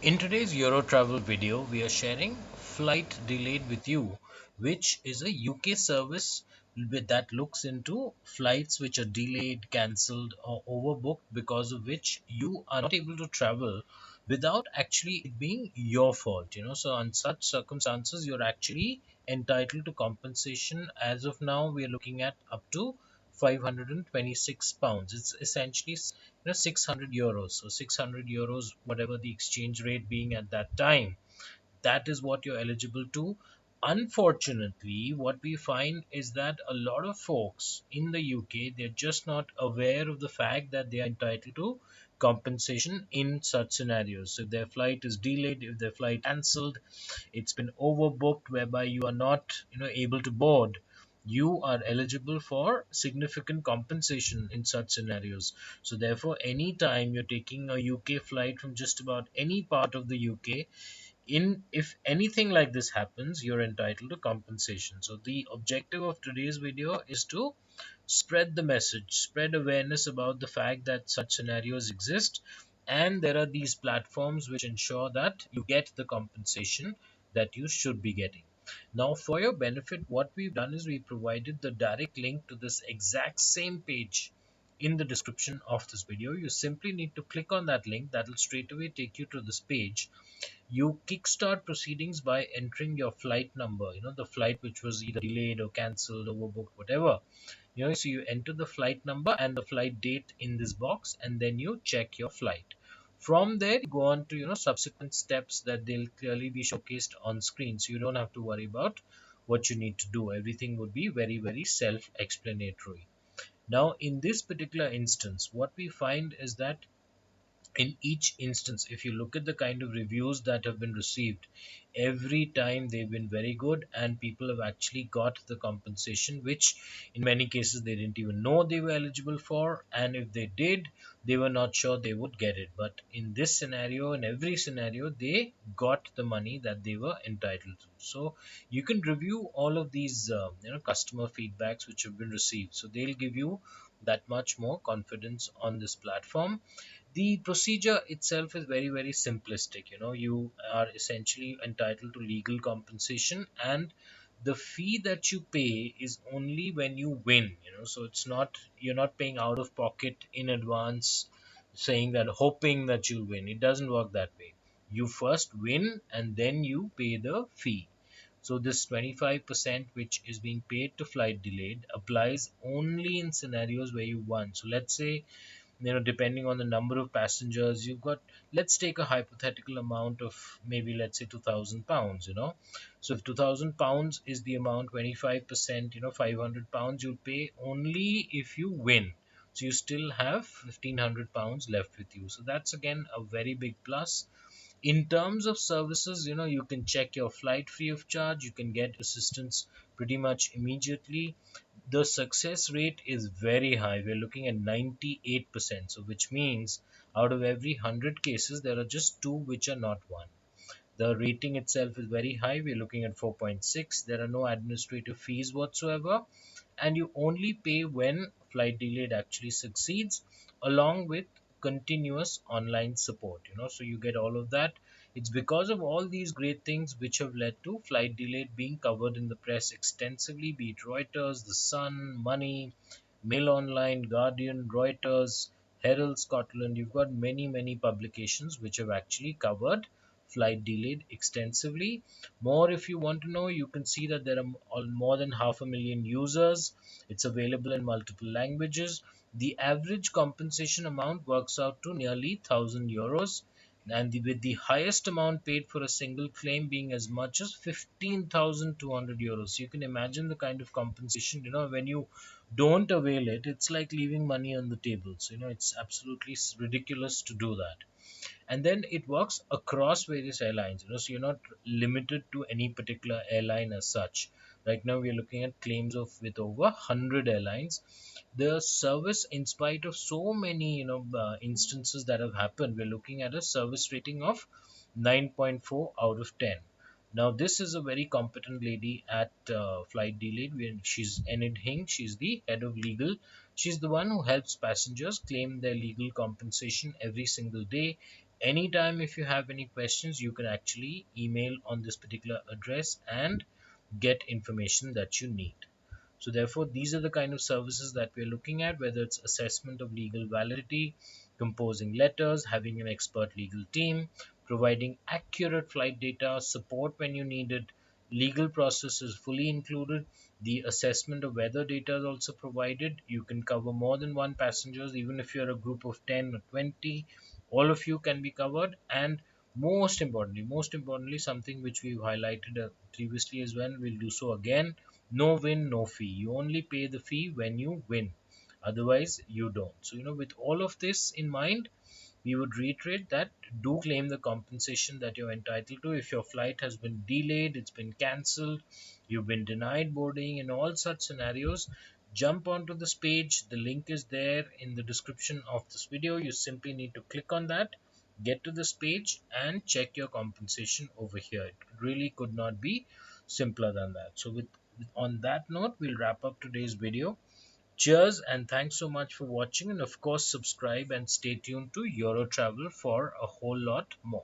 In today's Euro travel video, we are sharing Flight Delayed with You, which is a UK service that looks into flights which are delayed, cancelled, or overbooked, because of which you are not able to travel without actually it being your fault. So on such circumstances, you're actually entitled to compensation. As of now, we are looking at up to £526. It's essentially 600 euros. So 600 euros, whatever the exchange rate being at that time, that is what you're eligible to. Unfortunately, what we find is that a lot of folks in the UK, they're just not aware of the fact that they are entitled to compensation in such scenarios. So if their flight is delayed, if their flight cancelled, it's been overbooked, whereby you are not able to board, you are eligible for significant compensation in such scenarios. So therefore, anytime you're taking a UK flight from just about any part of the UK, in if anything like this happens, you're entitled to compensation. So the objective of today's video is to spread the message, spread awareness about the fact that such scenarios exist, and there are these platforms which ensure that you get the compensation that you should be getting. Now, for your benefit, what we've done is we provided the direct link to this exact same page in the description of this video. You simply need to click on that link. That will straight away take you to this page. You kickstart proceedings by entering your flight number, the flight which was either delayed or cancelled, overbooked, whatever. So you enter the flight number and the flight date in this box, and then you check your flight. From there, you go on to subsequent steps that they'll clearly be showcased on screen, so you don't have to worry about what you need to do. Everything would be very, very self-explanatory. Now, in this particular instance, what we find is that in each instance, if you look at the kind of reviews that have been received, every time they've been very good, and people have actually got the compensation, which in many cases they didn't even know they were eligible for, and if they did, they were not sure they would get it. But in this scenario, in every scenario, they got the money that they were entitled to. So you can review all of these customer feedbacks which have been received, so they'll give you that much more confidence on this platform. The procedure itself is very, very simplistic. You are essentially entitled to legal compensation, and the fee that you pay is only when you win. So it's not, you're not paying out of pocket in advance, saying that hoping that you'll win. It doesn't work that way. You first win and then you pay the fee. So this 25% which is being paid to flight delayed applies only in scenarios where you won. So let's say, depending on the number of passengers you've got, let's take a hypothetical amount of maybe, let's say, £2,000. So if £2,000 is the amount, 25%, £500 you'll pay only if you win. So you still have £1,500 left with you. So that's again a very big plus. In terms of services, you can check your flight free of charge, you can get assistance pretty much immediately. The success rate is very high. We're looking at 98%, so which means out of every 100 cases there are just two which are not won. The rating itself is very high. We're looking at 4.6. There are no administrative fees whatsoever, and you only pay when flight delayed actually succeeds, along with continuous online support. So you get all of that. It's because of all these great things which have led to flight delayed being covered in the press extensively, be it Reuters, The Sun, Money, Mail Online, Guardian, Reuters, Herald Scotland. You've got many, many publications which have actually covered flight delayed extensively. More, if you want to know, you can see that there are more than 500,000 users. It's available in multiple languages. The average compensation amount works out to nearly €1,000, and with the highest amount paid for a single claim being as much as €15,200. So you can imagine the kind of compensation, when you don't avail it, it's like leaving money on the table. So it's absolutely ridiculous to do that. And then it works across various airlines, so you're not limited to any particular airline as such. Right now we're looking at claims of with over 100 airlines. The service, in spite of so many instances that have happened, we're looking at a service rating of 9.4 out of 10. Now, this is a very competent lady at Flight Delayed. She's Enid Hing. She's the head of legal. She's the one who helps passengers claim their legal compensation every single day. Anytime if you have any questions, you can actually email on this particular address and get information that you need. So therefore, these are the kind of services that we're looking at, whether it's assessment of legal validity, composing letters, having an expert legal team, providing accurate flight data, support when you need it, legal process is fully included, the assessment of weather data is also provided. You can cover more than one passengers, even if you're a group of 10 or 20, all of you can be covered. And most importantly, something which we've highlighted previously as well, we'll do so again: no win, no fee. You only pay the fee when you win. Otherwise, you don't. So, with all of this in mind, we would reiterate that do claim the compensation that you're entitled to. If your flight has been delayed, it's been cancelled, you've been denied boarding, in all such scenarios, jump onto this page. The link is there in the description of this video. You simply need to click on that, get to this page, and check your compensation over here. It really could not be simpler than that. So, on that note, we'll wrap up today's video. Cheers and thanks so much for watching, and of course subscribe and stay tuned to Euro Travel for a whole lot more.